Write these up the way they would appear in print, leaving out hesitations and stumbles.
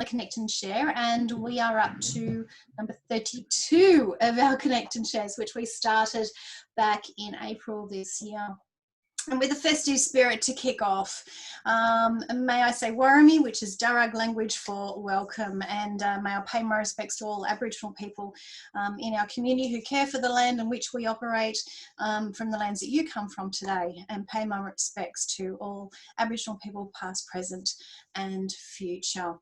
Connect and Share, and we are up to number 32 of our Connect and Shares, which we started back in April this year. And with a festive spirit to kick off, may I say Warami, which is Darug language for welcome, and may I pay my respects to all Aboriginal people in our community who care for the land in which we operate, from the lands that you come from today, and pay my respects to all Aboriginal people past, present and future.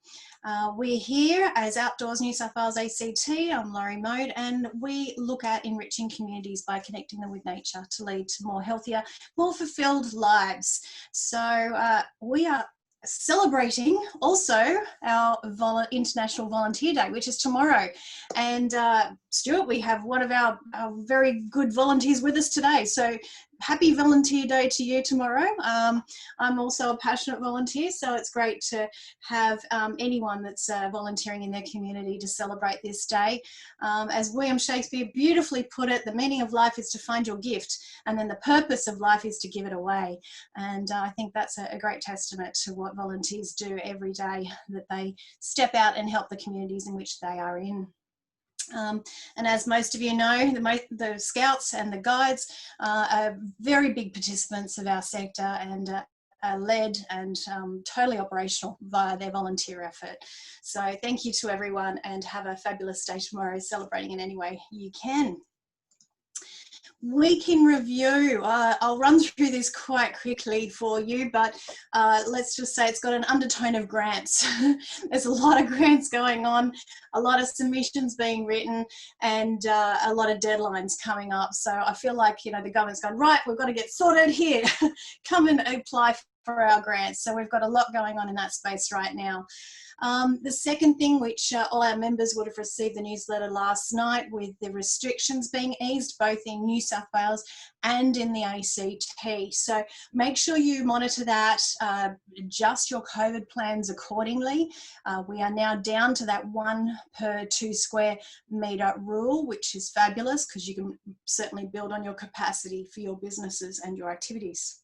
We're here as Outdoors New South Wales ACT. I'm Laurie Mode, and we look at enriching communities by connecting them with nature to lead to more healthier, more fulfilled lives. So we are celebrating also our International Volunteer Day, which is tomorrow. And Stuart, we have one of our very good volunteers with us today. So happy Volunteer Day to you tomorrow. I'm also a passionate volunteer, so it's great to have anyone that's volunteering in their community to celebrate this day. As William Shakespeare beautifully put it, the meaning of life is to find your gift, and then the purpose of life is to give it away. And I think that's a great testament to what volunteers do every day, that they step out and help the communities in which they are in. And as most of you know, the Scouts and the Guides are very big participants of our sector, and are led and totally operational via their volunteer effort. So thank you to everyone, and have a fabulous day tomorrow, celebrating in any way you can. Week in review. I'll run through this quite quickly for you, but let's just say it's got an undertone of grants. There's a lot of grants going on, a lot of submissions being written, and a lot of deadlines coming up. So I feel like, you know, the government's gone, right, we've got to get sorted here. Come and apply for our grants. So we've got a lot going on in that space right now. The second thing, which all our members would have received the newsletter last night, with the restrictions being eased both in New South Wales and in the ACT. So make sure you monitor that, adjust your COVID plans accordingly. We are now down to that 1 per 2 square metre rule, which is fabulous, because you can certainly build on your capacity for your businesses and your activities.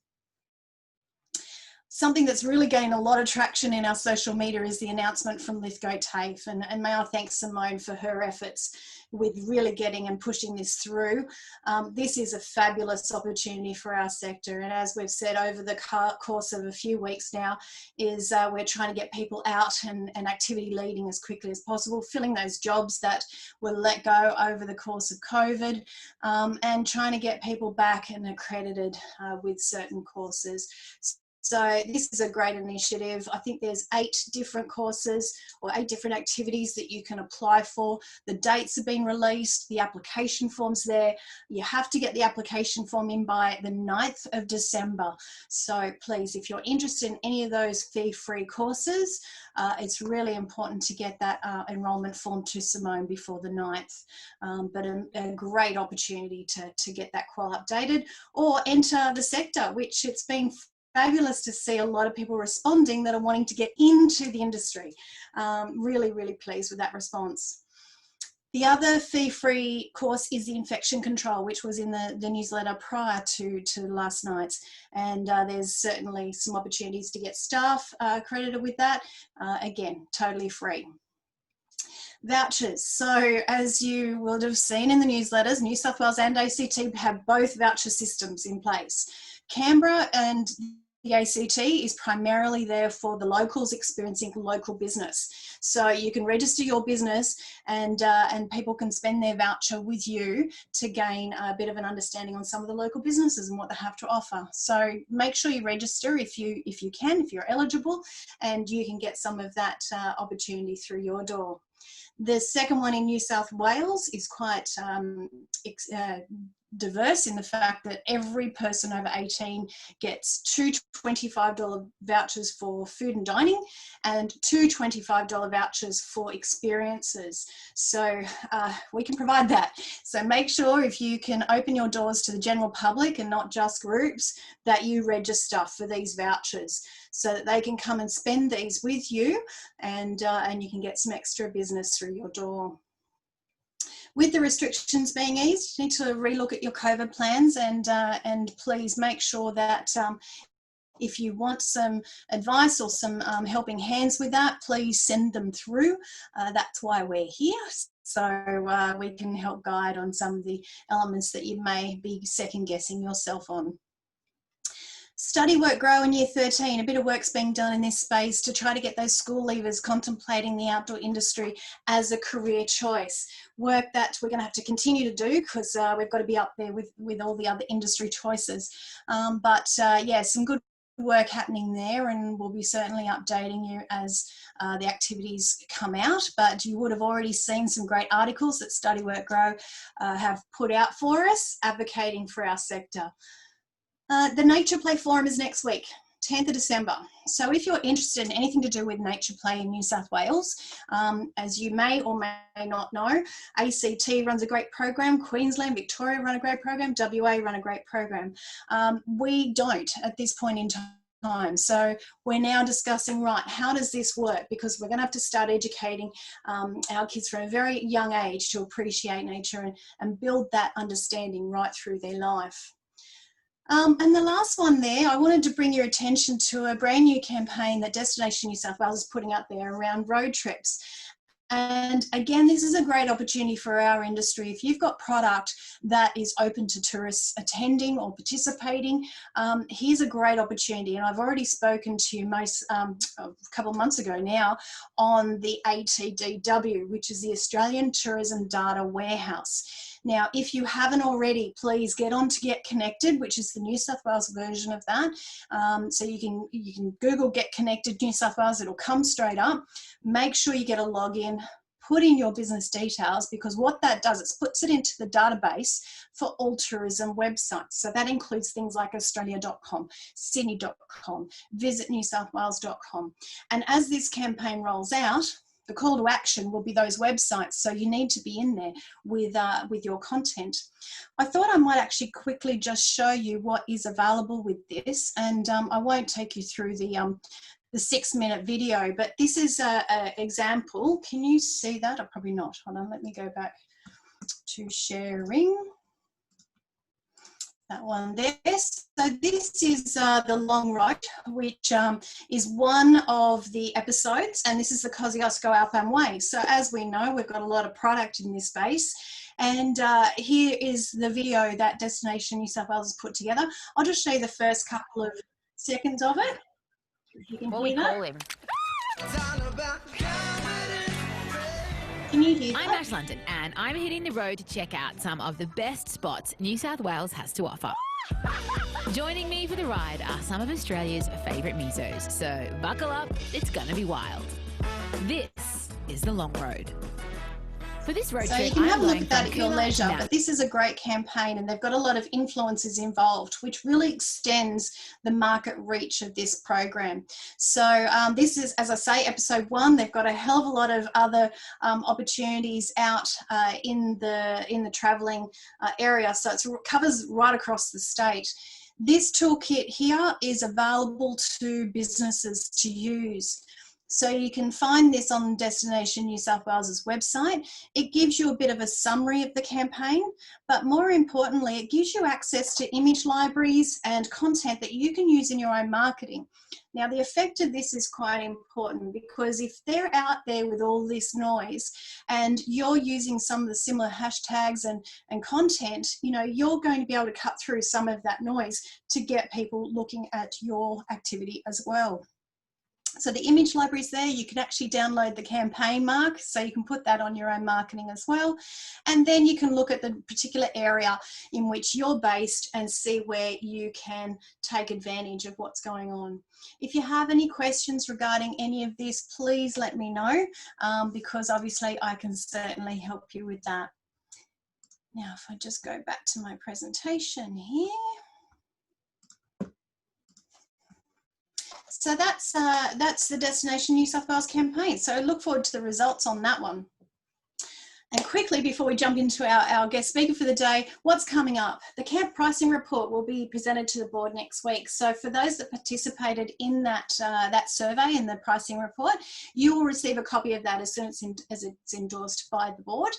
Something that's really gained a lot of traction in our social media is the announcement from Lithgow TAFE, and may I thank Simone for her efforts with really getting and pushing this through. This is a fabulous opportunity for our sector, and as we've said over the course of a few weeks now, is we're trying to get people out and activity leading as quickly as possible, filling those jobs that were let go over the course of COVID, and trying to get people back and accredited with certain courses. So this is a great initiative. I think there's 8 different courses or 8 different activities that you can apply for. The dates have been released, the application form's there. You have to get the application form in by the 9th of December. So please, if you're interested in any of those fee-free courses, it's really important to get that enrolment form to Simone before the 9th. But a great opportunity to get that qual updated, or enter the sector, which it's been fabulous to see a lot of people responding that are wanting to get into the industry. Really, really pleased with that response. The other fee-free course is the infection control, which was in the newsletter prior to last night's. And there's certainly some opportunities to get staff accredited with that. Again, totally free. Vouchers. So as you will have seen in the newsletters, New South Wales and ACT have both voucher systems in place. Canberra and the ACT is primarily there for the locals experiencing local business. So you can register your business, and people can spend their voucher with you to gain a bit of an understanding on some of the local businesses and what they have to offer. So make sure you register if you can, if you're eligible, and you can get some of that opportunity through your door. The second one in New South Wales is quite diverse in the fact that every person over 18 gets 2 $25 vouchers for food and dining, and 2 $25 vouchers for experiences. So we can provide that. So make sure, if you can open your doors to the general public and not just groups, that you register for these vouchers so that they can come and spend these with you, and you can get some extra business through your door. With the restrictions being eased, you need to relook at your COVID plans, and please make sure that If you want some advice or some helping hands with that, please send them through. That's why we're here. So we can help guide on some of the elements that you may be second guessing yourself on. Study Work Grow in Year 13, a bit of work's being done in this space to try to get those school leavers contemplating the outdoor industry as a career choice. Work that we're going to have to continue to do because we've got to be up there with all the other industry choices. Yeah, some good work happening there, and we'll be certainly updating you as the activities come out. But you would have already seen some great articles that Study Work Grow have put out for us advocating for our sector. The Nature Play Forum is next week, 10th of December. So if you're interested in anything to do with nature play in New South Wales, as you may or may not know, ACT runs a great program, Queensland, Victoria run a great program, WA run a great program. We don't at this point in time. So we're now discussing, right, how does this work? Because we're going to have to start educating our kids from a very young age to appreciate nature and build that understanding right through their life. And the last one there, I wanted to bring your attention to a brand new campaign that Destination New South Wales is putting out there around road trips. And again, this is a great opportunity for our industry. If you've got product that is open to tourists attending or participating, here's a great opportunity. And I've already spoken to you a couple of months ago now on the ATDW, which is the Australian Tourism Data Warehouse. Now, if you haven't already, please get on to Get Connected, which is the New South Wales version of that. So you can Google Get Connected New South Wales, it'll come straight up. Make sure you get a login, put in your business details, because what that does, it puts it into the database for all tourism websites. So that includes things like australia.com, sydney.com, visitnewsouthwales.com. And as this campaign rolls out, the call to action will be those websites. So you need to be in there with your content. I thought I might actually quickly just show you what is available with this. And I won't take you through the 6-minute video, but this is an example. Can you see that? Or probably not. Hold on, let me go back to sharing. That one there. So this is the Long Road, which is one of the episodes, and this is the Kosciuszko Alpine Way. So as we know, we've got a lot of product in this space, and here is the video that Destination New South Wales has put together. I'll just show you the first couple of seconds of it. If you can hear that. Call him. Can you hear that? I'm Ash London, and I'm hitting the road to check out some of the best spots New South Wales has to offer. Joining me for the ride are some of Australia's favourite musos, so buckle up, it's gonna be wild. This is the Long Road. For this road So trip, you can have a look I'm at that going at your from leisure, Koola but this is a great campaign, and they've got a lot of influencers involved, which really extends the market reach of this program. So this is, as I say, episode 1. They've got a hell of a lot of other opportunities out in the travelling area, so it covers right across the state. This toolkit here is available to businesses to use. So you can find this on Destination New South Wales's website. It gives you a bit of a summary of the campaign, but more importantly, it gives you access to image libraries and content that you can use in your own marketing. Now, the effect of this is quite important, because if they're out there with all this noise and you're using some of the similar hashtags and content, you know, you're going to be able to cut through some of that noise to get people looking at your activity as well. So the image library is there. You can actually download the campaign mark, so you can put that on your own marketing as well. And then you can look at the particular area in which you're based and see where you can take advantage of what's going on. If you have any questions regarding any of this, please let me know, because obviously I can certainly help you with that. Now, if I just go back to my presentation here. So that's the Destination New South Wales campaign. So look forward to the results on that one. And quickly, before we jump into our guest speaker for the day, what's coming up? The camp pricing report will be presented to the board next week. So for those that participated in that survey in the pricing report, you will receive a copy of that as soon as it's endorsed by the board.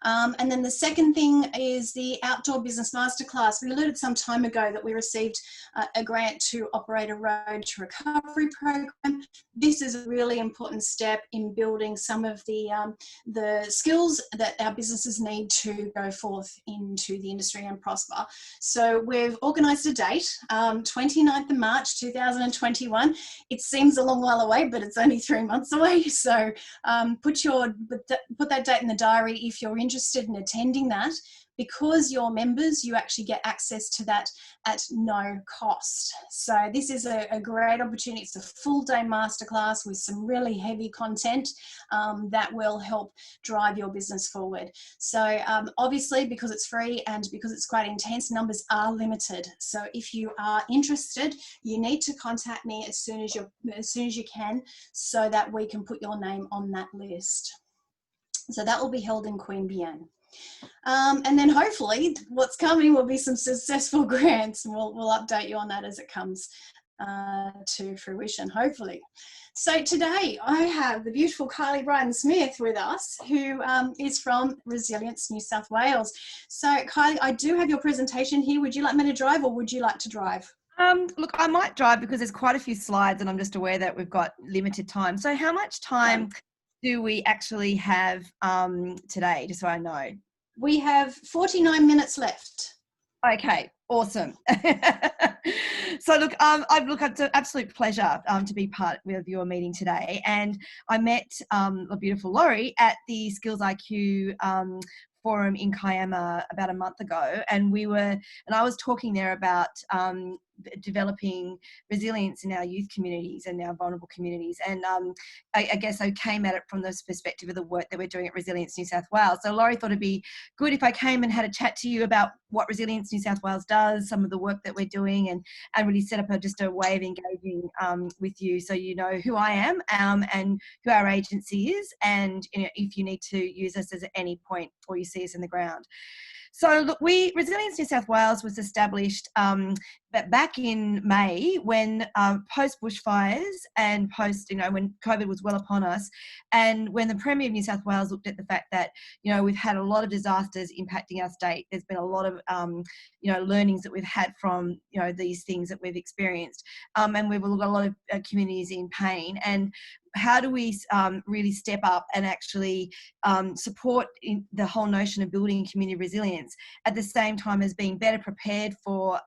And then the second thing is the Outdoor Business Masterclass. We alluded some time ago that we received a grant to operate a road to recovery program. This is a really important step in building some of the skills that our businesses need to go forth into the industry and prosper. So we've organised a date, 29th of March 2021. It seems a long while away, but it's only 3 months away. So put that date in the diary if you're interested in attending that. Because you're members, you actually get access to that at no cost. So this is a great opportunity. It's a full day masterclass with some really heavy content that will help drive your business forward. So obviously, because it's free and because it's quite intense, numbers are limited. So if you are interested, you need to contact me as soon as you can, so that we can put your name on that list. So that will be held in Queanbeyan. And then hopefully what's coming will be some successful grants, and we'll update you on that as it comes to fruition, hopefully. So today I have the beautiful Kylie Bryden-Smith with us, who is from Resilience New South Wales. So Kylie, I do have your presentation here. Would you like me to drive, or would you like to drive? Look, I might drive because there's quite a few slides and I'm just aware that we've got limited time. So how much time do we actually have today, just so I know? We have 49 minutes left. Okay, awesome. So look, it's an absolute pleasure to be part of your meeting today. And I met a beautiful Laurie at the Skills IQ forum in Kiama about a month ago, and I was talking there about developing resilience in our youth communities and our vulnerable communities, and I guess I came at it from this perspective of the work that we're doing at Resilience New South Wales. So Laurie thought it'd be good if I came and had a chat to you about what Resilience New South Wales does, some of the work that we're doing, and really set up just a way of engaging with you, so you know who I am and who our agency is, and if you need to use us at any point or you see us in the ground. So look, Resilience New South Wales was established back in May, when post bushfires and post, when COVID was well upon us, and when the Premier of New South Wales looked at the fact that, we've had a lot of disasters impacting our state. There's been a lot of, learnings that we've had from, these things that we've experienced, and we've got a lot of communities in pain. And how do we really step up and actually support in the whole notion of building community resilience at the same time as being better prepared for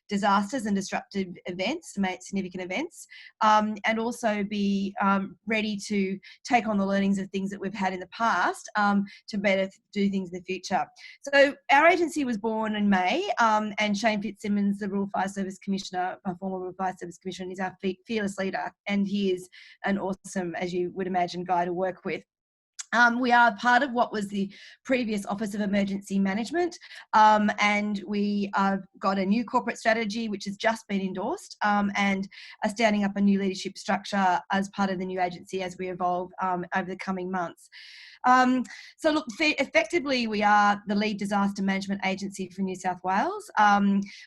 disasters and disruptive events, significant events, and also be ready to take on the learnings of things that we've had in the past to better do things in the future. So our agency was born in May, and Shane Fitzsimmons, the Rural Fire Service Commissioner, a former Rural Fire Service Commissioner, is our fearless leader, and he is an awesome, as you would imagine, guy to work with. We are part of what was the previous Office of Emergency Management, and we have got a new corporate strategy which has just been endorsed, and are standing up a new leadership structure as part of the new agency as we evolve over the coming months. So look, effectively we are the lead disaster management agency for New South Wales.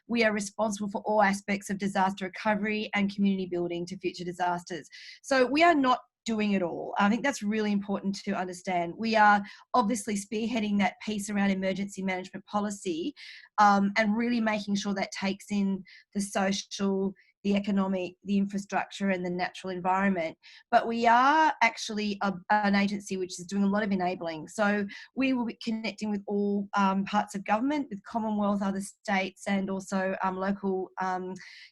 We are responsible for all aspects of disaster recovery and community building to future disasters. So we are not doing it all. I think that's really important to understand. We are obviously spearheading that piece around emergency management policy, and really making sure that takes in the social, the economic, the infrastructure and the natural environment. But we are actually an agency which is doing a lot of enabling. So we will be connecting with all parts of government, with Commonwealth, other states, and also local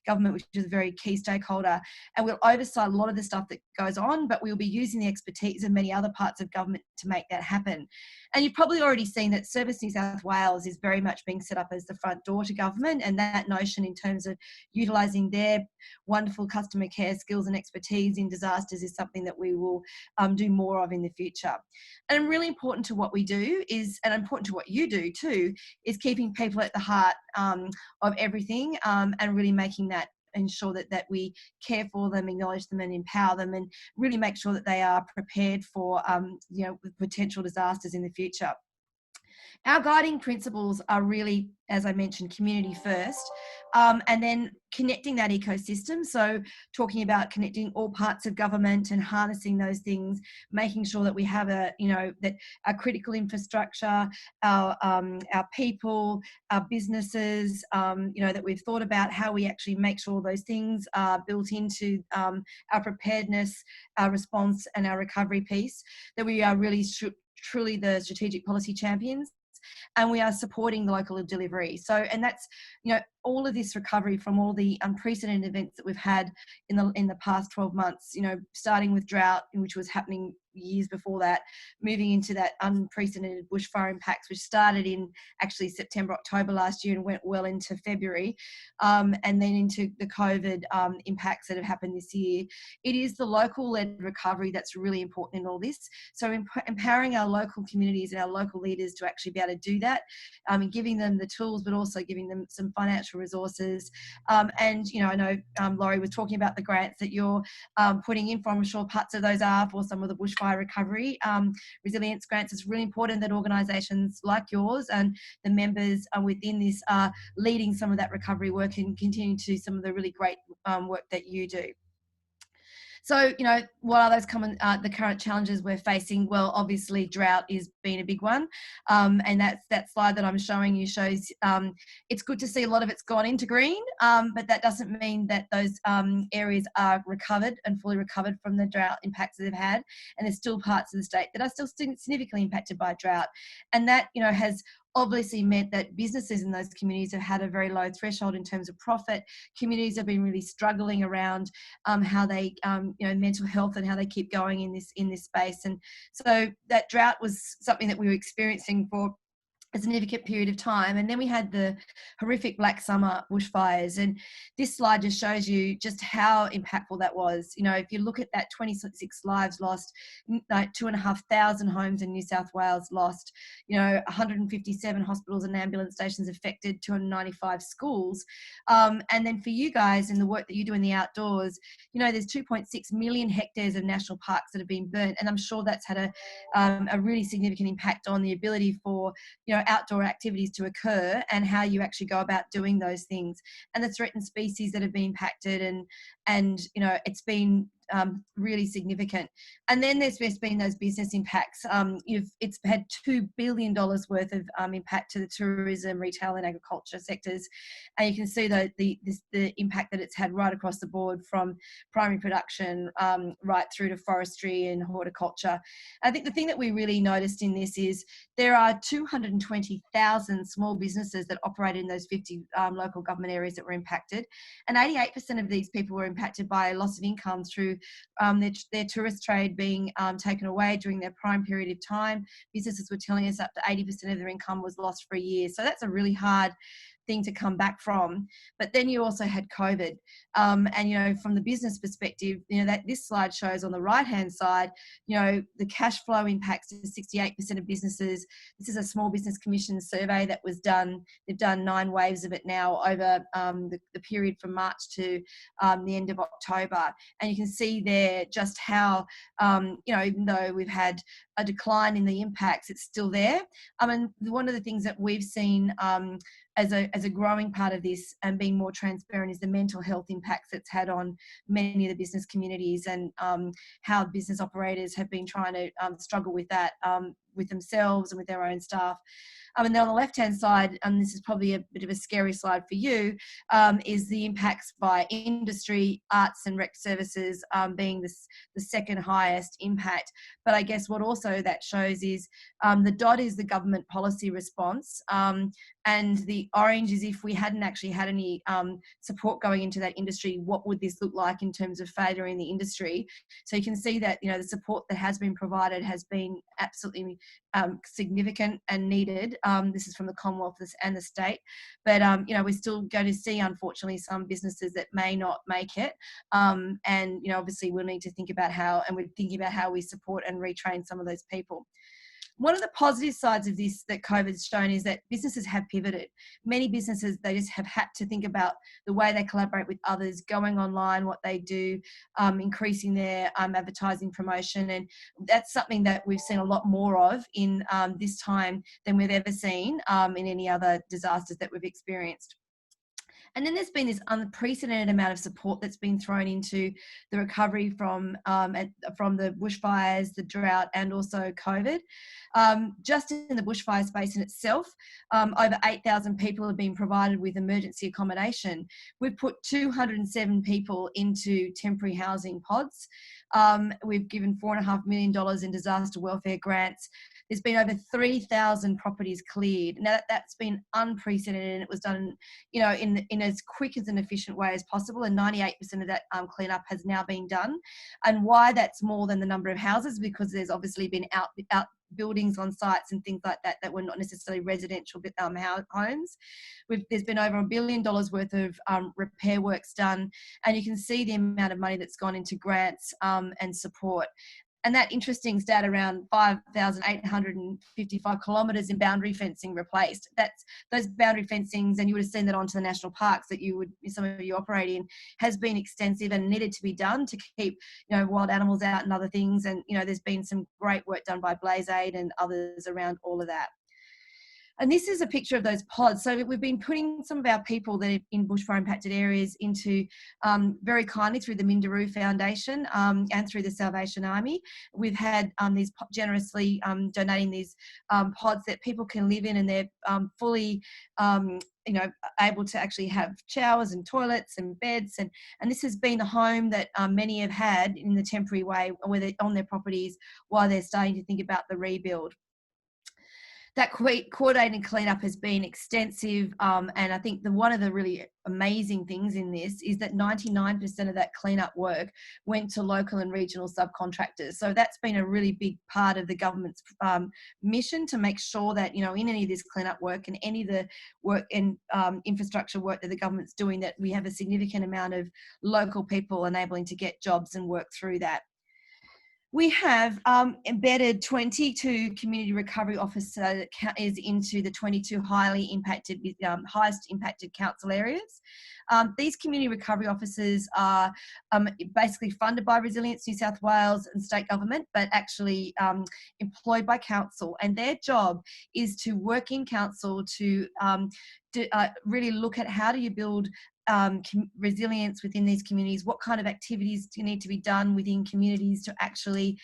government, which is a very key stakeholder. And we'll oversight a lot of the stuff that goes on, but we'll be using the expertise of many other parts of government to make that happen. And you've probably already seen that Service New South Wales is very much being set up as the front door to government, and that notion in terms of utilising their wonderful customer care skills and expertise in disasters is something that we will do more of in the future. And really important to what we do is, and important to what you do too, is keeping people at the heart of everything, and really making that ensure that we care for them, acknowledge them and empower them, and really make sure that they are prepared for potential disasters in the future. Our guiding principles are really, as I mentioned, community first, and then connecting that ecosystem. So talking about connecting all parts of government and harnessing those things, making sure that we have that our critical infrastructure, our people, our businesses, that we've thought about how we actually make sure those things are built into our preparedness, our response and our recovery piece, that we are really truly the strategic policy champions, and we are supporting the local delivery. So, and that's, all of this recovery from all the unprecedented events that we've had in the past 12 months, starting with drought, which was happening years before that, moving into that unprecedented bushfire impacts, which started in actually September, October last year and went well into February, and then into the COVID impacts that have happened this year. It is the local-led recovery that's really important in all this. So empowering our local communities and our local leaders to actually be able to do that, and giving them the tools, but also giving them some financial resources. And, I know Laurie was talking about the grants that you're putting in for. I'm sure parts of those are for some of the bushfire recovery resilience grants. It's really important that organisations like yours and the members within this are leading some of that recovery work and continue to do some of the really great work that you do. So, what are those the current challenges we're facing? Well, obviously drought is being a big one. And that slide that I'm showing you shows it's good to see a lot of it's gone into green, but that doesn't mean that those areas are recovered and fully recovered from the drought impacts that they've had. And there's still parts of the state that are still significantly impacted by drought. And that, has obviously meant that businesses in those communities have had a very low threshold in terms of profit. Communities have been really struggling around how they, mental health and how they keep going in this space. And so that drought was something that we were experiencing for a significant period of time. And then we had the horrific Black Summer bushfires. And this slide just shows you just how impactful that was. If you look at that, 26 lives lost, 2,500 homes in New South Wales lost, 157 hospitals and ambulance stations affected, 295 schools. And then for you guys in the work that you do in the outdoors, there's 2.6 million hectares of national parks that have been burnt. And I'm sure that's had a really significant impact on the ability for, outdoor activities to occur and how you actually go about doing those things, and the threatened species that have been impacted, and it's been really significant. And then there's been those business impacts. It's had $2 billion worth of impact to the tourism, retail and agriculture sectors. And you can see the impact that it's had right across the board, from primary production right through to forestry and horticulture. I think the thing that we really noticed in this is there are 220,000 small businesses that operate in those 50 local government areas that were impacted. And 88% of these people were impacted by a loss of income through their tourist trade being taken away during their prime period of time. Businesses were telling us up to 80% of their income was lost for a year. So that's a really hard thing to come back from. But then you also had COVID. And, from the business perspective, that this slide shows on the right-hand side, the cash flow impacts to 68% of businesses. This is a Small Business Commission survey that was done. They've done 9 waves of it now over the period from March to the end of October. And you can see there just how, even though we've had a decline in the impacts, it's still there. One of the things that we've seen as a growing part of this and being more transparent is the mental health impacts it's had on many of the business communities, and how business operators have been trying to struggle with that with themselves and with their own staff. And then on the left-hand side, and this is probably a bit of a scary slide for you, is the impacts by industry, arts and rec services being the second highest impact. But I guess what also that shows is the dot is the government policy response, and the orange is if we hadn't actually had any support going into that industry, what would this look like in terms of failure in the industry? So you can see that, the support that has been provided has been absolutely significant and needed. This is from the Commonwealth and the state. But, we're still going to see, unfortunately, some businesses that may not make it. And, obviously we'll need to think about how we support and retrain some of those people. One of the positive sides of this that COVID's shown is that businesses have pivoted. Many businesses, they just have had to think about the way they collaborate with others, going online, what they do, increasing their advertising promotion. And that's something that we've seen a lot more of in this time than we've ever seen in any other disasters that we've experienced. And then there's been this unprecedented amount of support that's been thrown into the recovery from the bushfires, the drought, and also COVID. Just in the bushfire space in itself, over 8,000 people have been provided with emergency accommodation. We've put 207 people into temporary housing pods. We've given $4.5 million in disaster welfare grants. There's been over 3,000 properties cleared. Now that's been unprecedented, and it was done, in as quick as an efficient way as possible. And 98% of that cleanup has now been done. And why that's more than the number of houses, because there's obviously been out buildings on sites and things like that were not necessarily residential homes. There's been over $1 billion worth of repair works done, and you can see the amount of money that's gone into grants and support. And that interesting stat, around 5,855 kilometres in boundary fencing replaced. That's those boundary fencings, and you would have seen that onto the national parks that some of you operate in, has been extensive and needed to be done to keep wild animals out and other things. And there's been some great work done by Blaze Aid and others around all of that. And this is a picture of those pods. So we've been putting some of our people that are in bushfire impacted areas into, very kindly through the Minderoo Foundation and through the Salvation Army. We've had these generously donating these pods that people can live in, and they're fully able to actually have showers and toilets and beds. And this has been the home that many have had in the temporary way, where they're on their properties while they're starting to think about the rebuild. That coordinated cleanup has been extensive, and I think one of the really amazing things in this is that 99% of that cleanup work went to local and regional subcontractors. So that's been a really big part of the government's mission, to make sure that in any of this cleanup work and any of the work and infrastructure work that the government's doing, that we have a significant amount of local people enabling to get jobs and work through that. We have embedded 22 community recovery officers into the 22 highest impacted council areas. These community recovery officers are basically funded by Resilience New South Wales and state government, but actually employed by council. And their job is to work in council to really look at how do you build resilience within these communities, what kind of activities do need to be done within communities to actually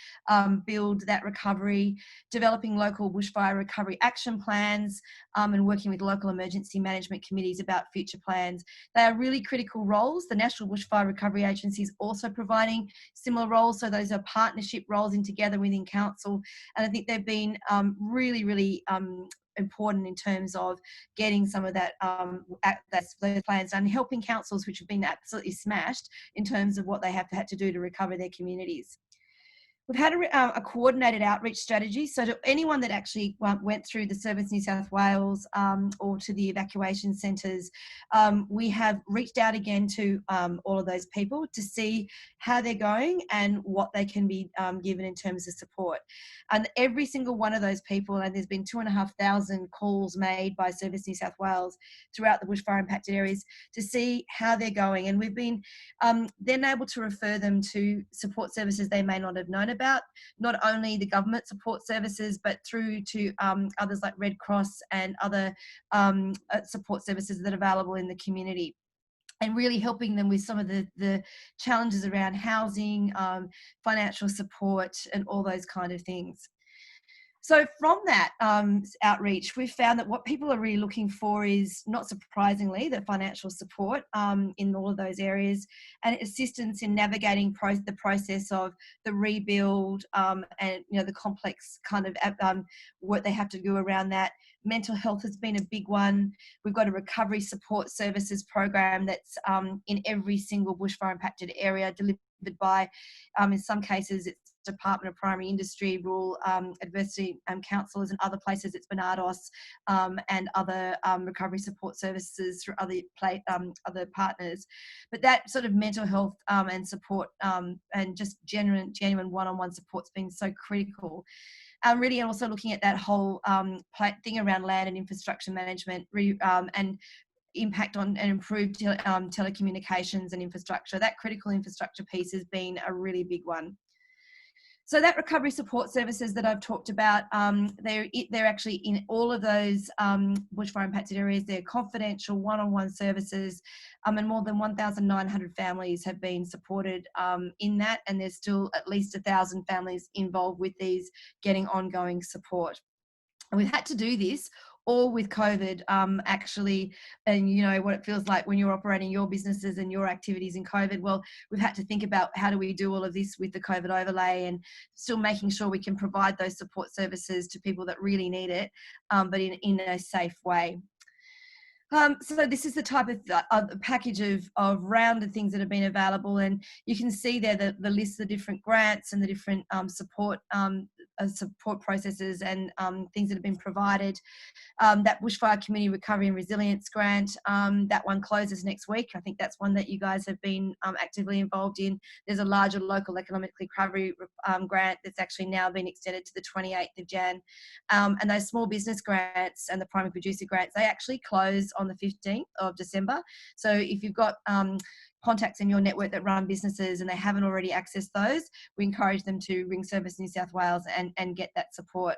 build that recovery, developing local bushfire recovery action plans, and working with local emergency management committees about future plans. They are really critical roles. The National Bushfire Recovery Agency is also providing similar roles, so those are partnership roles in together within council, and I think they've been really important in terms of getting some of that those plans done, helping councils which have been absolutely smashed in terms of what they have had to do to recover their communities. We've had a coordinated outreach strategy. So to anyone that actually went through the Service New South Wales or to the evacuation centres, we have reached out again to all of those people to see how they're going and what they can be given in terms of support. And every single one of those people, and there's been 2,500 calls made by Service New South Wales throughout the bushfire impacted areas to see how they're going. And we've been then able to refer them to support services they may not have known about, not only the government support services, but through to others like Red Cross and other support services that are available in the community, and really helping them with some of the challenges around housing, financial support, and all those kind of things. So from that outreach, we've found that what people are really looking for is, not surprisingly, the financial support in all of those areas, and assistance in navigating the process of the rebuild and the complex kind of work they have to do around that. Mental health has been a big one. We've got a recovery support services program that's in every single bushfire impacted area, delivered by, in some cases, it's Department of Primary Industry, Rural Adversity Councillors, and other places. It's Benados and other recovery support services through other partners. But that sort of mental health and support and just genuine one-on-one support's been so critical. Really, and also looking at that whole thing around land and infrastructure management and impact on and improved telecommunications and infrastructure. That critical infrastructure piece has been a really big one. So that recovery support services that I've talked about, they're actually in all of those bushfire impacted areas. They're confidential one-on-one services, and more than 1,900 families have been supported in that, and there's still at least 1,000 families involved with these getting ongoing support. And we've had to do this all with COVID, actually, and you know what it feels like when you're operating your businesses and your activities in COVID. Well, we've had to think about how do we do all of this with the COVID overlay, and still making sure we can provide those support services to people that really need it, but in a safe way. So this is the type of package of rounded things that have been available, and you can see there the list of the different grants and the different support processes and things that have been provided. That Bushfire Community Recovery and Resilience Grant, that one closes next week. I think that's one that you guys have been actively involved in. There's a larger local economic recovery grant that's actually now been extended to the 28th of Jan. And those small business grants and the primary producer grants, they actually close on the 15th of December. So if you've got contacts in your network that run businesses and they haven't already accessed those, we encourage them to ring Service New South Wales and get that support.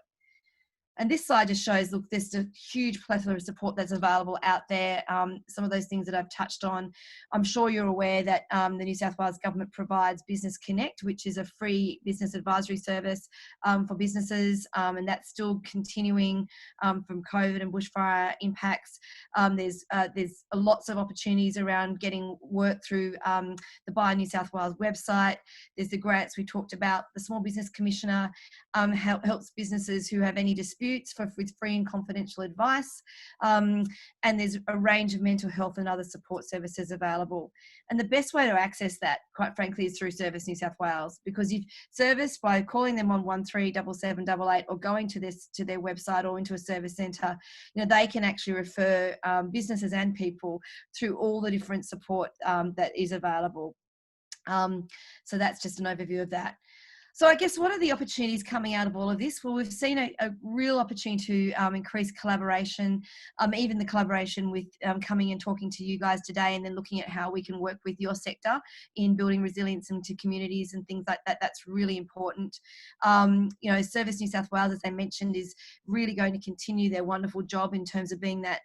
And this slide just shows, look, there's a huge plethora of support that's available out there. Some of those things that I've touched on. I'm sure you're aware that the New South Wales Government provides Business Connect, which is a free business advisory service for businesses, and that's still continuing from COVID and bushfire impacts. There's lots of opportunities around getting work through the Buy New South Wales website. There's the grants we talked about. The Small Business Commissioner helps businesses who have any disputes with free and confidential advice, and there's a range of mental health and other support services available. And the best way to access that, quite frankly, is through Service New South Wales, because you've service by calling them on 137788 or going to their website or into a service centre. You know, they can actually refer businesses and people through all the different support that is available. So that's just an overview of that. So I guess what are the opportunities coming out of all of this? Well, we've seen a real opportunity to increase collaboration, even the collaboration with coming and talking to you guys today, and then looking at how we can work with your sector in building resilience into communities and things like that. That's really important. You know, Service New South Wales, as I mentioned, is really going to continue their wonderful job in terms of being that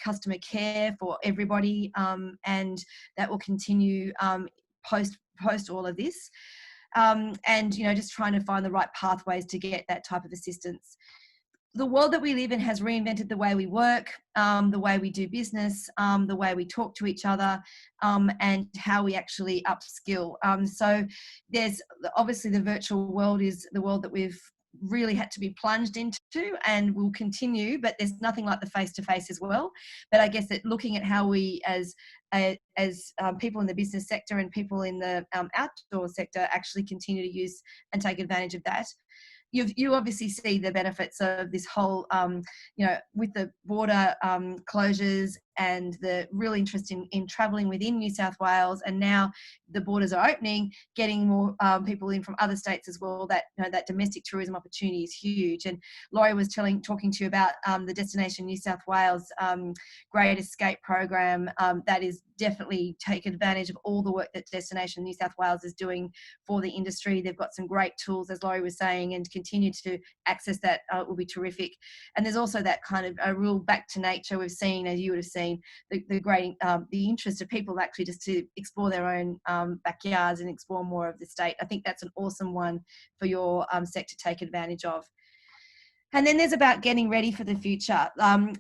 customer care for everybody, and that will continue post all of this. And, you know, just trying to find the right pathways to get that type of assistance. The world that we live in has reinvented the way we work, the way we do business, the way we talk to each other, and how we actually upskill. So there's obviously the virtual world is the world that we've really had to be plunged into and will continue, but there's nothing like the face-to-face as well. But I guess that looking at how we as people in the business sector and people in the outdoor sector actually continue to use and take advantage of that. You obviously see the benefits of this whole, you know, with the border closures and the real interest in travelling within New South Wales, and now the borders are opening, getting more people in from other states as well. That, you know, that domestic tourism opportunity is huge. And Laurie was talking to you about the Destination New South Wales Great Escape program. That is definitely take advantage of all the work that Destination New South Wales is doing for the industry. They've got some great tools, as Laurie was saying, and continue to access that will be terrific. And there's also that kind of a real back to nature. We've seen, as you would have seen, the great the interest of people actually just to explore their own backyards and explore more of the state. I think that's an awesome one for your sector to take advantage of. And then there's about getting ready for the future.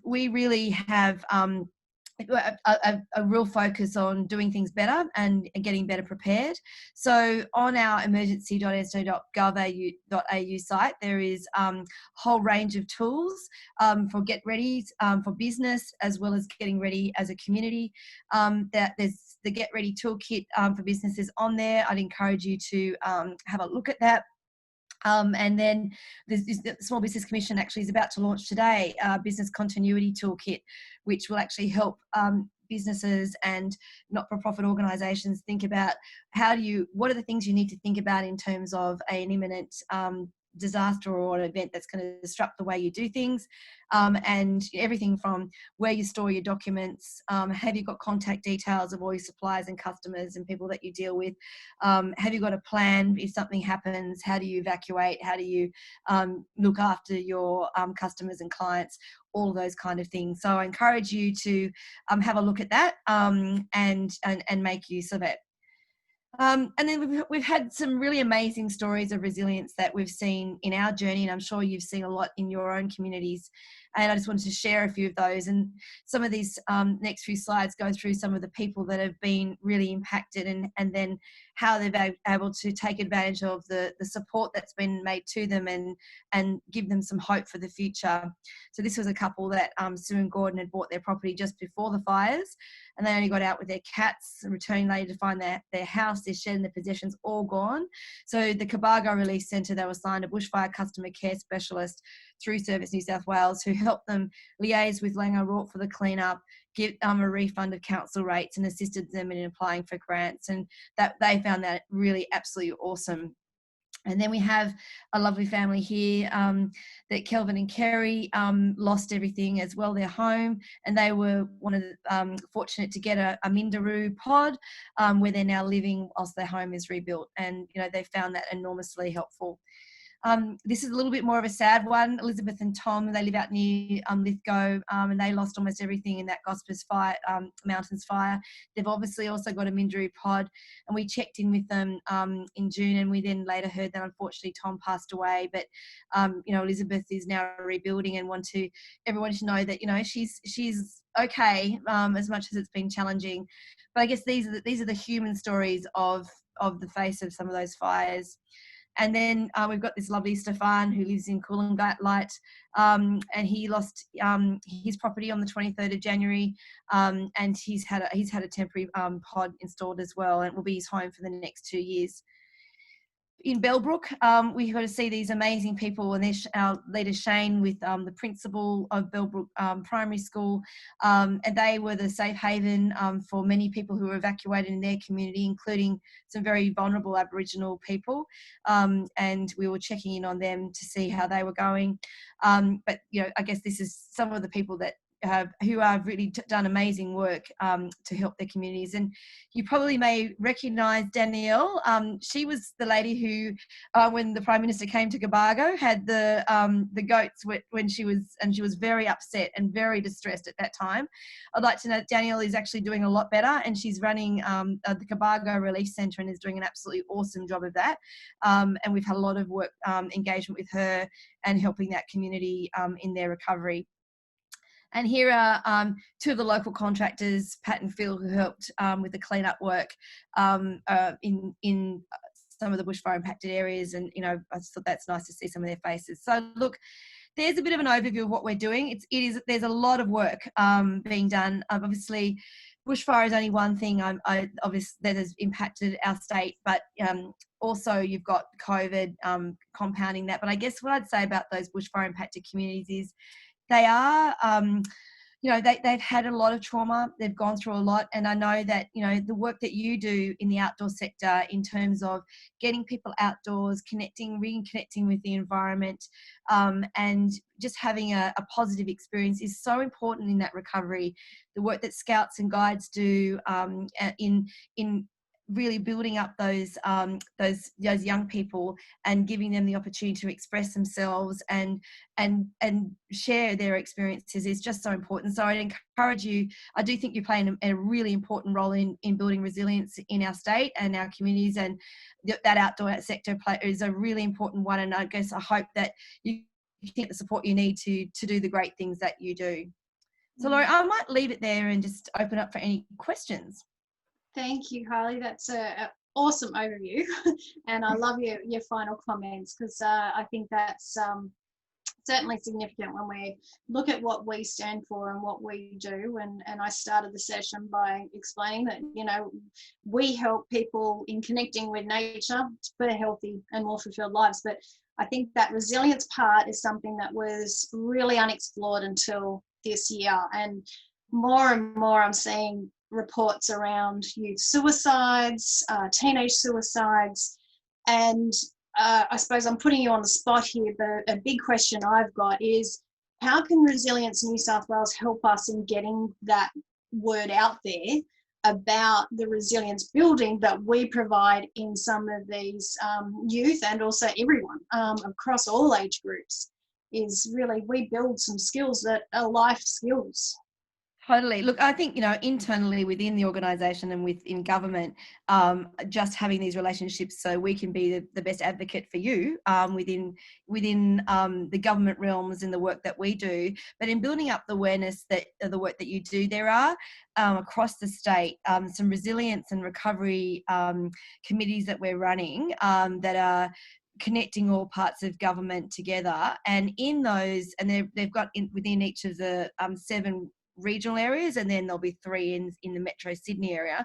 We really have a real focus on doing things better and getting better prepared. So on our emergency.sw.gov.au site, there is a whole range of tools for get ready for business as well as getting ready as a community. There's the Get Ready Toolkit for businesses on there. I'd encourage you to have a look at that. And then the Small Business Commission actually is about to launch today a business continuity toolkit, which will actually help businesses and not-for-profit organisations think about what are the things you need to think about in terms of an imminent disaster or an event that's going to disrupt the way you do things, and everything from where you store your documents, have you got contact details of all your suppliers and customers and people that you deal with, have you got a plan if something happens, how do you evacuate, how do you look after your customers and clients, all of those kind of things. So I encourage you to have a look at that and make use of it. And then we've had some really amazing stories of resilience that we've seen in our journey, and I'm sure you've seen a lot in your own communities. And I just wanted to share a few of those. And some of these next few slides go through some of the people that have been really impacted, and then how they've been able to take advantage of the support that's been made to them and give them some hope for the future. So this was a couple that Sue and Gordon had bought their property just before the fires, and they only got out with their cats, returning later to find their house, their shed and their possessions all gone. So the Cobargo Relief Centre, they were assigned a bushfire customer care specialist through Service New South Wales, who helped them liaise with Langer Rort for the cleanup, give a refund of council rates, and assisted them in applying for grants. And that they found that really absolutely awesome. And then we have a lovely family here that Kelvin and Kerry lost everything as well, their home, and they were one of the fortunate to get a Minderoo pod where they're now living whilst their home is rebuilt, and they found that enormously helpful. This is a little bit more of a sad one. Elizabeth and Tom, they live out near Lithgow, and they lost almost everything in that Gospers fire, Mountains fire. They've obviously also got a Minderoo pod, and we checked in with them in June, and we then later heard that unfortunately Tom passed away. But Elizabeth is now rebuilding, and want everyone to know that she's okay, as much as it's been challenging. But I guess these are the human stories of the face of some of those fires. And then we've got this lovely Stefan who lives in Coolangatte, and he lost his property on the 23rd of January, and he's had a temporary pod installed as well, and it will be his home for the next 2 years. In Bellbrook, we got to see these amazing people, and there's our leader Shane with the principal of Bellbrook Primary School, and they were the safe haven for many people who were evacuated in their community, including some very vulnerable Aboriginal people, and we were checking in on them to see how they were going. But I guess this is some of the people that who have really done amazing work to help their communities. And you probably may recognise Danielle. She was the lady who, when the Prime Minister came to Cobargo, had the goats when she was very upset and very distressed at that time. I'd like to know that Danielle is actually doing a lot better, and she's running the Cobargo Relief Centre and is doing an absolutely awesome job of that. And we've had a lot of work engagement with her and helping that community in their recovery. And here are two of the local contractors, Pat and Phil, who helped with the cleanup work in some of the bushfire impacted areas. And, I thought that's nice to see some of their faces. So look, there's a bit of an overview of what we're doing. There's a lot of work being done. Obviously, bushfire is only one thing obviously that has impacted our state, but also you've got COVID compounding that. But I guess what I'd say about those bushfire impacted communities is they are, they've had a lot of trauma. They've gone through a lot. And I know that, the work that you do in the outdoor sector in terms of getting people outdoors, reconnecting with the environment, and just having a positive experience is so important in that recovery. The work that Scouts and Guides do in really building up those young people and giving them the opportunity to express themselves and share their experiences is just so important. So I'd encourage you. I do think you play a really important role in building resilience in our state and our communities, and that outdoor sector is a really important one. And I guess I hope that you get the support you need to do the great things that you do. So Laurie, I might leave it there and just open up for any questions. Thank you, Kylie. That's an awesome overview. And I love your final comments, because I think that's certainly significant when we look at what we stand for and what we do. And I started the session by explaining that, we help people in connecting with nature for healthy and more fulfilled lives. But I think that resilience part is something that was really unexplored until this year. And more I'm seeing reports around youth suicides, teenage suicides, and I suppose I'm putting you on the spot here, but a big question I've got is, how can Resilience New South Wales help us in getting that word out there about the resilience building that we provide in some of these youth and also everyone across all age groups? Is really, we build some skills that are life skills. Totally. Look, I think, internally within the organisation and within government, just having these relationships so we can be the best advocate for you within the government realms in the work that we do. But in building up the awareness that the work that you do, there are across the state some resilience and recovery committees that we're running that are connecting all parts of government together. And in those, and they've got within each of the 7 regional areas, and then there'll be 3 in the Metro Sydney area.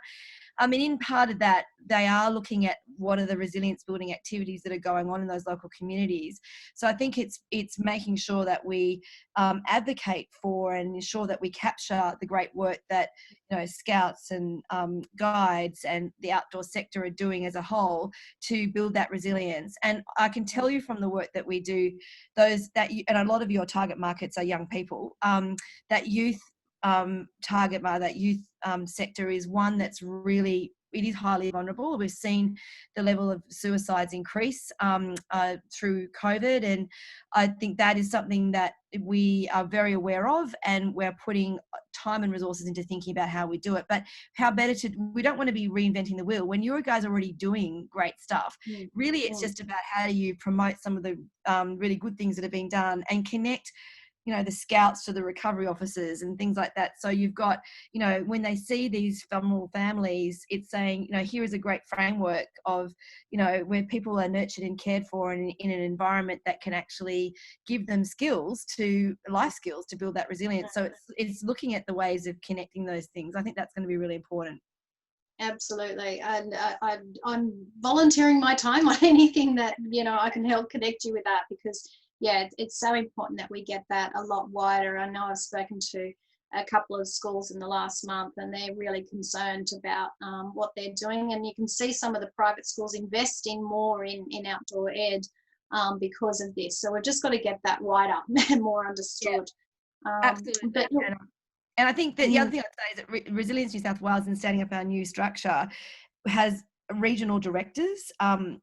I mean, in part of that, they are looking at what are the resilience building activities that are going on in those local communities. So I think it's making sure that we advocate for and ensure that we capture the great work that scouts and guides and the outdoor sector are doing as a whole to build that resilience. And I can tell you from the work that we do, and a lot of your target markets are young people, that youth target by that youth sector is one that's really, it is highly vulnerable. We've seen the level of suicides increase through COVID, and I think that is something that we are very aware of, and we're putting time and resources into thinking about how we do it. But how better we don't want to be reinventing the wheel when you guys are already doing great stuff. Really, it's just about how do you promote some of the really good things that are being done and connect the scouts to the recovery officers and things like that. So you've got, when they see these vulnerable families, it's saying, here is a great framework of, where people are nurtured and cared for in an environment that can actually give them life skills to build that resilience. So it's looking at the ways of connecting those things. I think that's going to be really important. Absolutely. And I'm volunteering my time on anything that, I can help connect you with that, because it's so important that we get that a lot wider. I know I've spoken to a couple of schools in the last month, and they're really concerned about what they're doing. And you can see some of the private schools investing more in outdoor ed because of this. So we've just got to get that wider and more understood. Absolutely. And I think that the other thing I'd say is that Resilience New South Wales, in standing up our new structure, has regional directors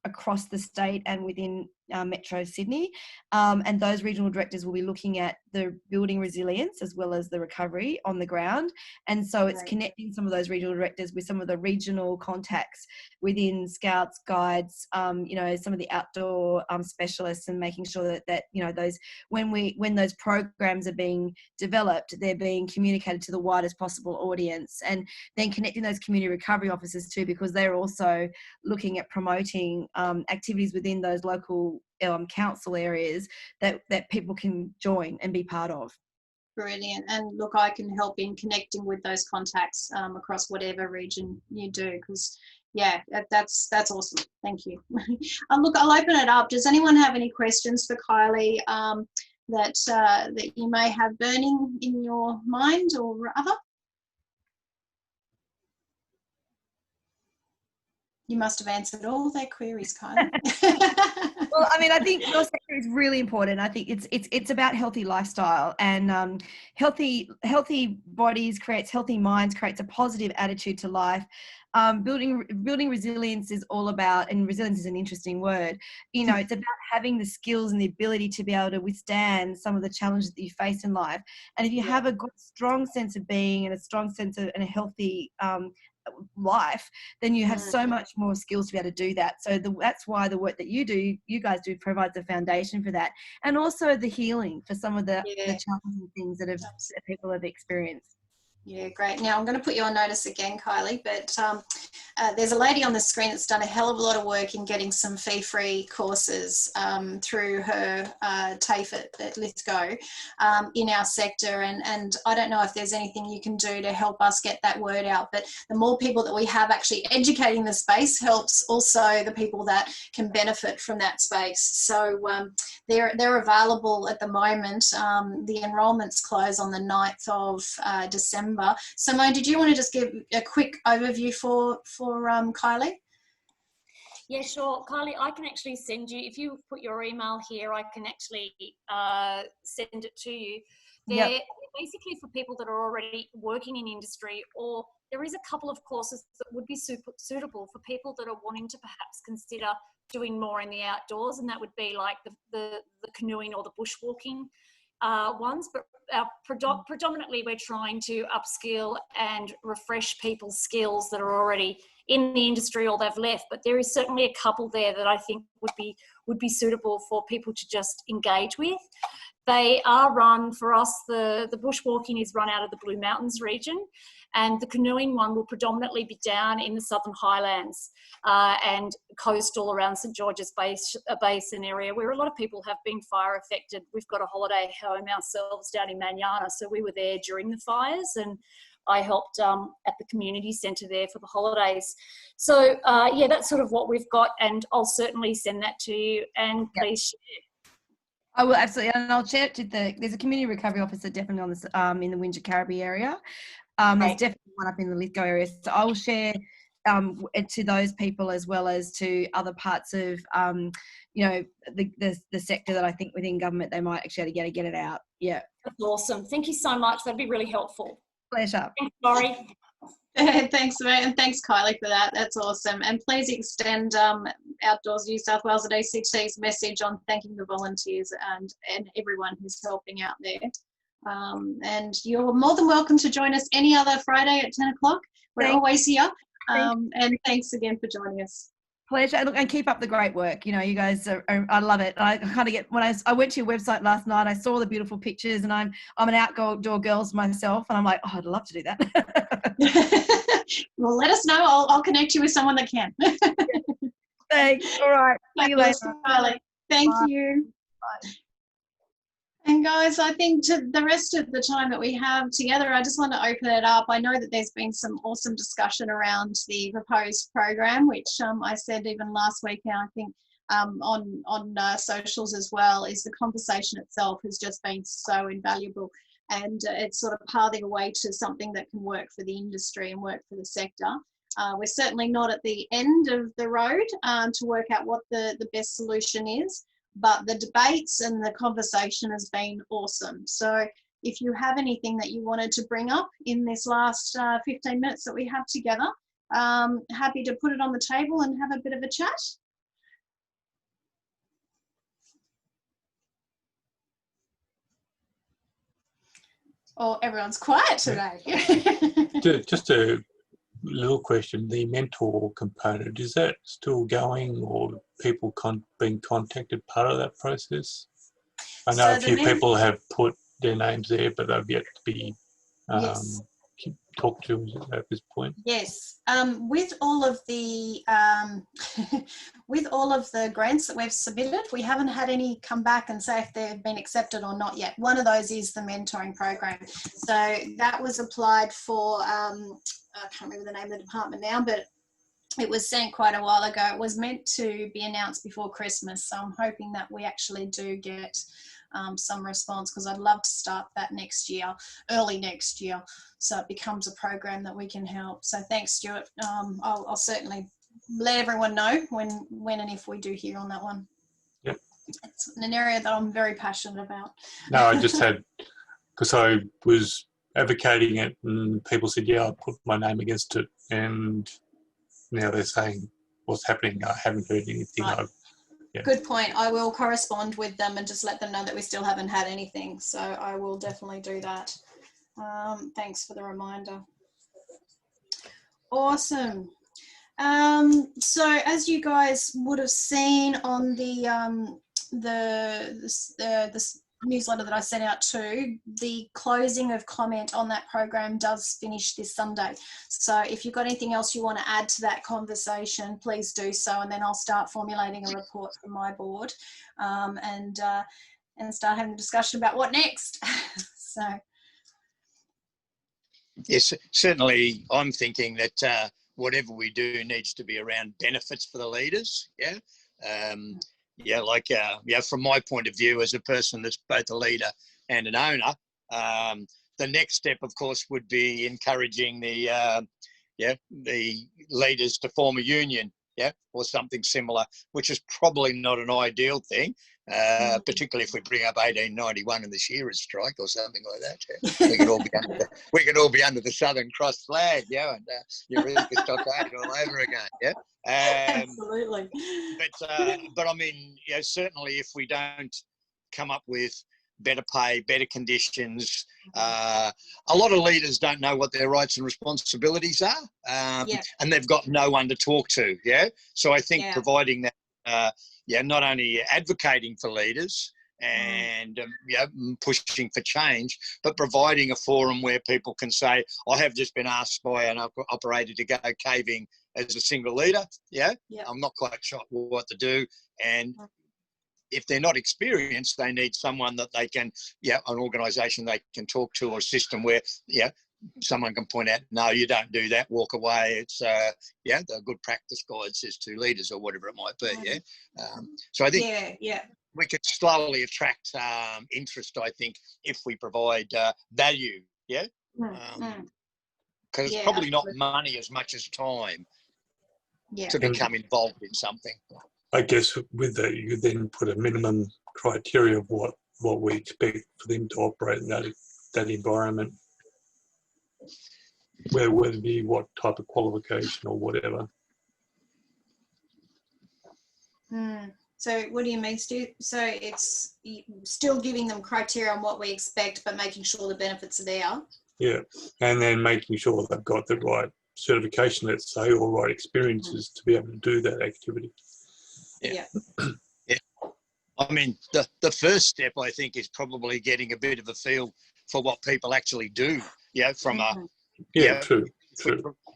across the state and within Metro Sydney, and those regional directors will be looking at the building resilience as well as the recovery on the ground. And so it's connecting some of those regional directors with some of the regional contacts within scouts, guides, some of the outdoor specialists, and making sure that those, when those programs are being developed, they're being communicated to the widest possible audience, and then connecting those community recovery officers too, because they're also looking at promoting activities within those local council areas that people can join and be part of. Brilliant. And look, I can help in connecting with those contacts across whatever region you do, because that's awesome. Thank you. Look, I'll open it up. Does anyone have any questions for Kylie that you may have burning in your mind or other? You must have answered all their queries, Kylie. Well, I mean, I think your sector is really important. I think it's about healthy lifestyle, and healthy bodies creates healthy minds, creates a positive attitude to life. Building resilience is all about, and resilience is an interesting word, it's about having the skills and the ability to be able to withstand some of the challenges that you face in life. And if you have a good, strong sense of being and a strong sense of and a healthy life, then you have so much more skills to be able to do that. So that's why the work that you guys do provides the foundation for that, and also the healing for some of the challenging things that people have experienced. Yeah, great. Now I'm going to put you on notice again, Kylie, but there's a lady on the screen that's done a hell of a lot of work in getting some fee-free courses through her TAFE at Lithgow in our sector. And I don't know if there's anything you can do to help us get that word out, but the more people that we have actually educating the space helps also the people that can benefit from that space. So they're available at the moment. The enrolments close on the 9th of December. Simone, did you want to just give a quick overview for Kylie? Yeah, sure. Kylie, I can actually send you, if you put your email here, I can actually send it to you. They're basically for people that are already working in industry, or there is a couple of courses that would be suitable for people that are wanting to perhaps consider doing more in the outdoors, and that would be like the canoeing or the bushwalking ones, but predominantly we're trying to upskill and refresh people's skills that are already in the industry or they've left. But there is certainly a couple there that I think would be suitable for people to just engage with. They are run for us. The bushwalking is run out of the Blue Mountains region, and the canoeing one will predominantly be down in the Southern Highlands and coastal around St George's Basin area, where a lot of people have been fire affected. We've got a holiday home ourselves down in Manana, so we were there during the fires, and I helped at the community centre there for the holidays. So yeah, that's sort of what we've got, and I'll certainly send that to you, and please share. I will, absolutely, and I'll share it to there's a community recovery officer definitely on this in the Windsor Carriby area. There's definitely one up in the Lithgow area, so I will share it to those people as well as to other parts of you know, the sector that I think within government they might actually get it out. Yeah, that's awesome. Thank you so much. That'd be really helpful. Pleasure. Thanks, Laurie. Thanks, mate, and thanks, Kylie, for that. That's awesome. And please extend Outdoors New South Wales at ACT's message on thanking the volunteers and everyone who's helping out there. And you're more than welcome to join us any other Friday at 10 o'clock. We're always here. And thanks again for joining us. Pleasure. Look, and keep up the great work. You know, you guys I love it. I kind of get, when I went to your website last night, I saw the beautiful pictures, and I'm an outdoor girl myself, and I'm like, oh, I'd love to do that. Well, let us know. I'll connect you with someone that can. Thanks. All right. See you later. Kylie. Thank you. Bye. And guys, I think to the rest of the time that we have together, I just want to open it up. I know that there's been some awesome discussion around the proposed program, which I said even last week, and I think on socials as well, is the conversation itself has just been so invaluable. And it's sort of pathing away to something that can work for the industry and work for the sector. We're certainly not at the end of the road to work out what the best solution is. But the debates and the conversation has been awesome. So if you have anything that you wanted to bring up in this last 15 minutes that we have together, happy to put it on the table and have a bit of a chat. Oh, everyone's quiet today. Just a little question, the mentor component, is that still going, or people being contacted part of that process? I know a few people have put their names there, but they've yet to be talked to at this point. Yes, with all of the with all of the grants that we've submitted, we haven't had any come back and say if they've been accepted or not yet. One of those is the mentoring program. So that was applied for. I can't remember the name of the department now, but it was sent quite a while ago. It was meant to be announced before Christmas, so I'm hoping that we actually do get some response, because I'd love to start that next year, early next year, so it becomes a program that we can help. So thanks, Stuart. I'll certainly let everyone know when and if we do hear on that one. Yep. It's an area that I'm very passionate about. No, I just had, because I was advocating it and people said, yeah, I'll put my name against it, and now they're saying what's happening. I haven't heard anything. Right. Yeah. Good point. I will correspond with them and just let them know that we still haven't had anything, so I will definitely do that. Thanks for the reminder. Awesome. So as you guys would have seen on the newsletter that I sent out too, the closing of comment on that program does finish this Sunday. So if you've got anything else you want to add to that conversation, please do so, and then I'll start formulating a report for my board, and start having a discussion about what next. So. Yes, certainly I'm thinking that whatever we do needs to be around benefits for the leaders, yeah? From my point of view as a person that's both a leader and an owner, the next step, of course, would be encouraging the leaders to form a union, or something similar, which is probably not an ideal thing, particularly if we bring up 1891 and the shearers' strike or something like that. Yeah. We could all be under the Southern Cross flag, and Eureka Stockade all over again. Yeah. Absolutely. But I mean, certainly if we don't come up with better pay, better conditions, a lot of leaders don't know what their rights and responsibilities are, and they've got no one to talk to. Yeah. So I think providing that, not only advocating for leaders and pushing for change, but providing a forum where people can say, I have just been asked by an operator to go caving as a single leader. I'm not quite sure what to do. And if they're not experienced, they need someone that they can, an organisation they can talk to, or a system where, someone can point out, no, you don't do that, walk away. It's, the good practice guide says to leaders or whatever it might be, So I think we could slowly attract interest, I think, if we provide value, because it's probably not money as much as time to become involved in something. I guess with that, you then put a minimum criteria of what we expect for them to operate in that environment, whether it be what type of qualification or whatever. So what do you mean, Stu? So it's still giving them criteria on what we expect, but making sure the benefits are there. Yeah, and then making sure they've got the right certification, let's say, or right experiences to be able to do that activity. I mean, the first step, I think, is probably getting a bit of a feel for what people actually do, from true.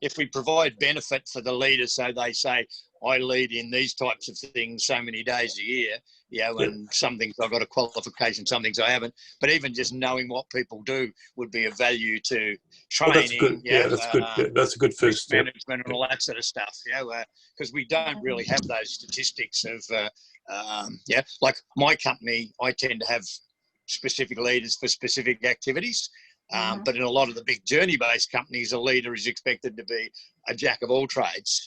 If we provide benefit for the leaders, so they say, I lead in these types of things so many days a year, and some things I've got a qualification, some things I haven't, but even just knowing what people do would be of value to training. That's good. That's good. That's a good first step. Management and all that sort of stuff, because we don't really have those statistics of, like my company, I tend to have specific leaders for specific activities. But in a lot of the big journey-based companies, a leader is expected to be a jack of all trades,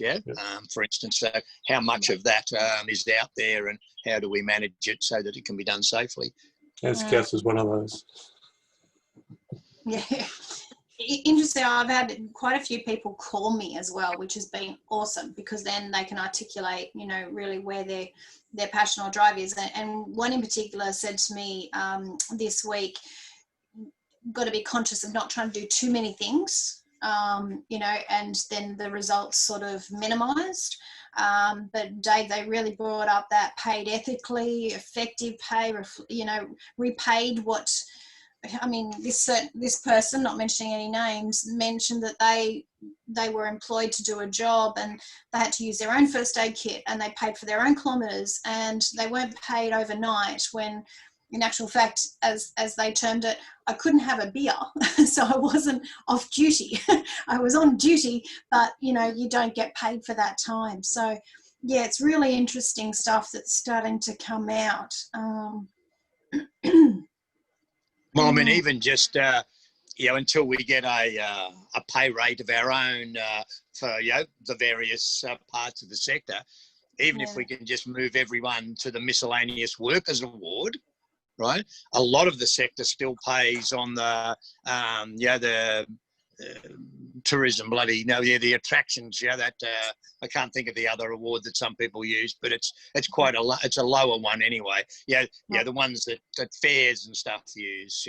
for instance. So how much of that is out there, and how do we manage it so that it can be done safely? And Scouts is one of those. Yeah. Interesting. I've had quite a few people call me as well, which has been awesome, because then they can articulate, really where their passion or drive is. And one in particular said to me this week, got to be conscious of not trying to do too many things, and then the results sort of minimized. But Dave, they really brought up that paid ethically, effective pay, repaid what, this person, not mentioning any names, mentioned that they were employed to do a job and they had to use their own first aid kit, and they paid for their own kilometres, and they weren't paid overnight when, in actual fact, as they termed it, I couldn't have a beer, so I wasn't off duty. I was on duty, but, you don't get paid for that time. So, it's really interesting stuff that's starting to come out. Well, I mean, even just, until we get a pay rate of our own for, the various parts of the sector, even if we can just move everyone to the miscellaneous workers award, right? A lot of the sector still pays on the tourism, the attractions, that I can't think of the other award that some people use, but it's quite it's a lower one anyway. The ones that fairs and stuff use,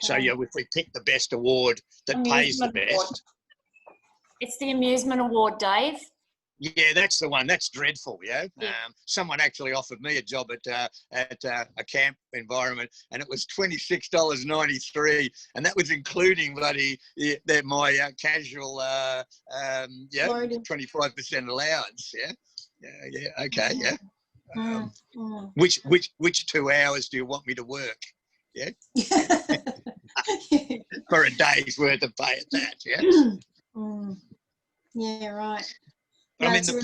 So if we pick the best award that pays the best. It's the amusement award, Dave. Yeah, that's the one. That's dreadful. Yeah. Someone actually offered me a job at a camp environment, and it was $26.93, and that was including my casual 25% allowance. Yeah. Okay. Yeah. Which 2 hours do you want me to work? Yeah. For a day's worth of pay at that. Yeah. Yeah. Right. But I mean, the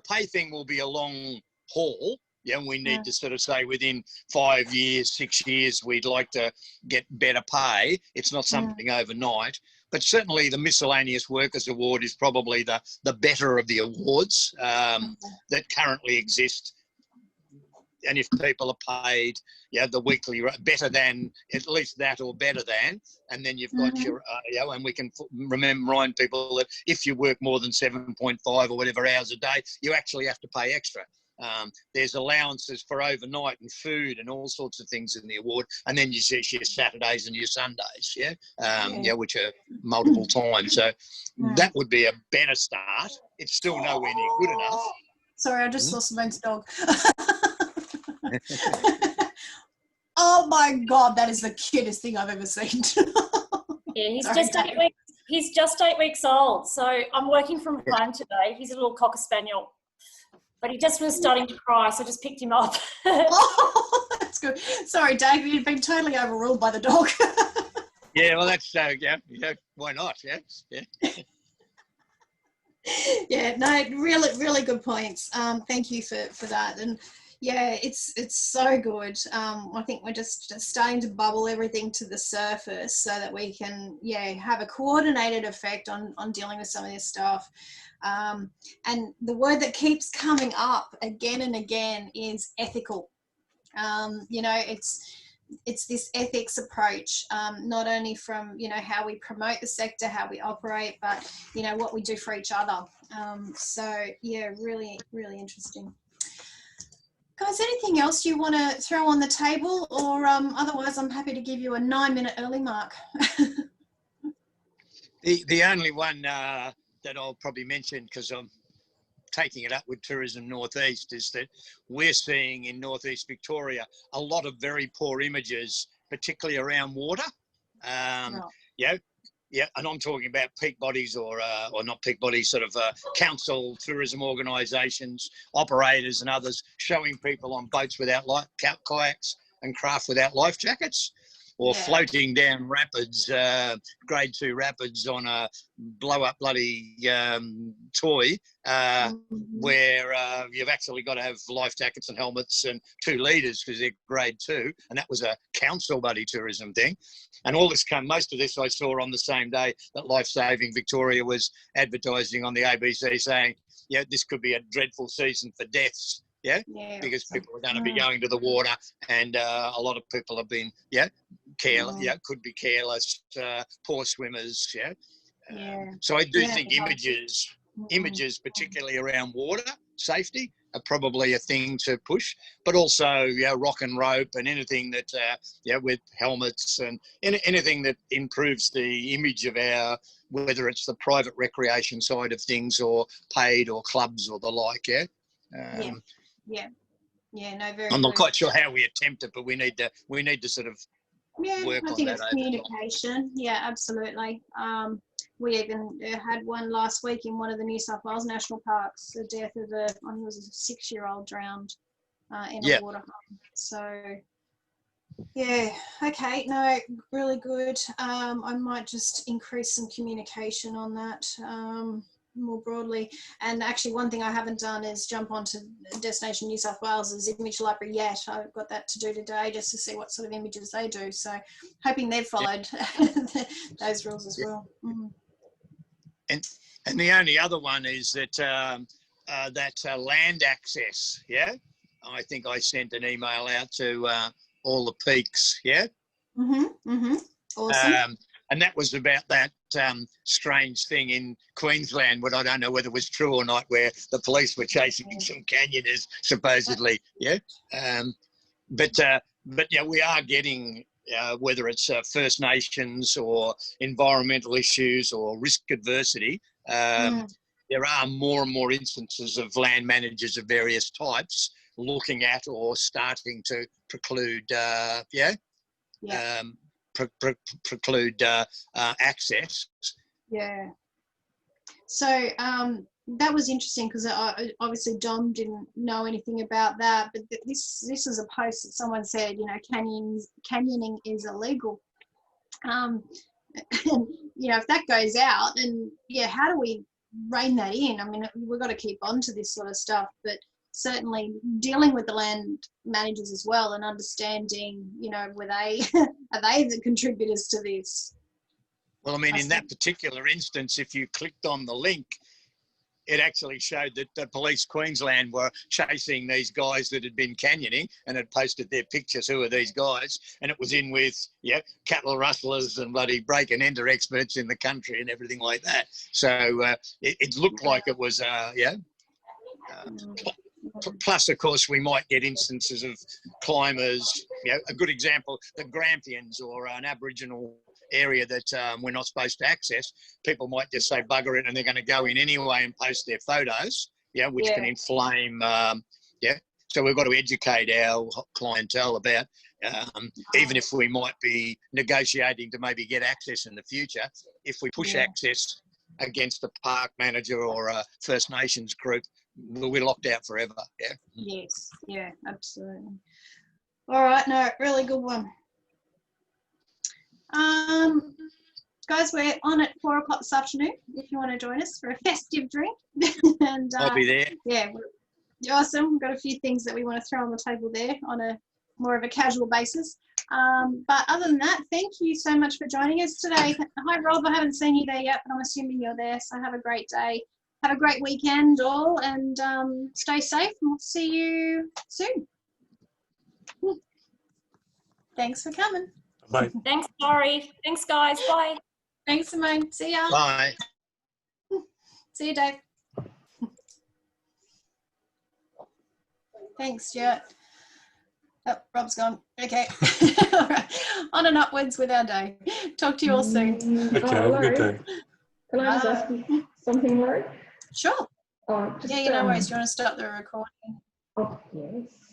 pay thing will be a long haul. Yeah, and we need to sort of say within 5 years, 6 years, we'd like to get better pay. It's not something overnight, but certainly the Miscellaneous Workers Award is probably the better of the awards that currently exist. And if people are paid, the weekly better than, at least that or better than, and then you've got your, and we can remind people that if you work more than 7.5 or whatever hours a day, you actually have to pay extra. There's allowances for overnight and food and all sorts of things in the award, and then you see your Saturdays and your Sundays, which are multiple times. So that would be a better start. It's still nowhere near good enough. Sorry, I just saw Simone's dog. Oh my God, that is the cutest thing I've ever seen. Yeah, he's just 8 weeks old. So I'm working from home today. He's a little Cocker Spaniel, but he just was starting to cry, so I just picked him up. Oh, that's good. Sorry, Dave, you've been totally overruled by the dog. Yeah, well, that's why not? Yeah. Yeah, no, really good points. Thank you for that. And yeah, it's so good. I think we're just starting to bubble everything to the surface so that we can have a coordinated effect on dealing with some of this stuff. And the word that keeps coming up again and again is ethical. It's this ethics approach, not only from how we promote the sector, how we operate, but what we do for each other. So yeah, really interesting. Guys, anything else you want to throw on the table, or otherwise I'm happy to give you a 9-minute early mark. The only one that I'll probably mention, because I'm taking it up with Tourism Northeast, is that we're seeing in Northeast Victoria a lot of very poor images, particularly around water. And I'm talking about peak bodies or not peak bodies, sort of council, tourism organisations, operators and others showing people on boats without kayaks and craft without life jackets, or floating down rapids, grade 2 rapids on a blow-up bloody toy, where you've actually got to have life jackets and helmets and 2 litres because they're grade 2, and that was a council buddy tourism thing. And most of this I saw on the same day that Life Saving Victoria was advertising on the ABC saying, this could be a dreadful season for deaths. Because people are going to be going to the water, and a lot of people have been careless, could be careless, poor swimmers. So I do think images, particularly around water safety, are probably a thing to push, but also rock and rope and anything that with helmets and anything that improves the image of our, whether it's the private recreation side of things or paid or clubs or the like. I'm not quite sure how we attempt it, but we need to sort of work on that. I think it's communication. Yeah, absolutely. We even had one last week in one of the New South Wales national parks, the death of I think it was a 6-year-old drowned in a water home. So okay, no, really good. I might just increase some communication on that. More broadly. And actually one thing I haven't done is jump onto Destination New South Wales' image library yet. I've got that to do today just to see what sort of images they do. So hoping they've followed those rules as well. And the only other one is that land access. I think I sent an email out to all the peaks. Awesome. And that was about that strange thing in Queensland, but I don't know whether it was true or not, where the police were chasing some canyoners, supposedly. But we are getting, whether it's First Nations or environmental issues or risk adversity, there are more and more instances of land managers of various types looking at or starting to preclude, preclude access. Yeah. So that was interesting because obviously Dom didn't know anything about that, but this is a post that someone said, you know, canyoning is illegal. And, you know, if that goes out, then yeah, how do we rein that in? I mean, we've got to keep on to this sort of stuff, but certainly dealing with the land managers as well and understanding, you know, are they the contributors to this? Well, I mean, in that particular instance, if you clicked on the link, it actually showed that the Police Queensland were chasing these guys that had been canyoning and had posted their pictures. Who are these guys? And it was in with, cattle rustlers and bloody break and enter experts in the country and everything like that. So it looked like it was, plus, of course, we might get instances of climbers, a good example, the Grampians or an Aboriginal area that we're not supposed to access. People might just say bugger it and they're going to go in anyway and post their photos, which can inflame, So we've got to educate our clientele about, even if we might be negotiating to maybe get access in the future, if we push access against a park manager or a First Nations group, we're locked out forever. Yes, absolutely. All right, no, really good one. Guys, we're on at 4 o'clock this afternoon if you want to join us for a festive drink. And I'll be there. Yeah, awesome. We've got a few things that we want to throw on the table there on a more of a casual basis. But other than that, thank you so much for joining us today. Hi, Rob. I haven't seen you there yet, but I'm assuming you're there. So have a great day. Have a great weekend, all, and stay safe. And we'll see you soon. Thanks for coming. Bye. Thanks, Laurie. Thanks, guys. Bye. Thanks, Simone. See ya. Bye. See you, Dave. Thanks, Stuart. Oh, Rob's gone. Okay. All right. On and upwards with our day. Talk to you all soon. Okay, have a good day. Can I just ask you something, Laurie? Sure. Just, no worries. Do you want to start the recording? Oh, yes.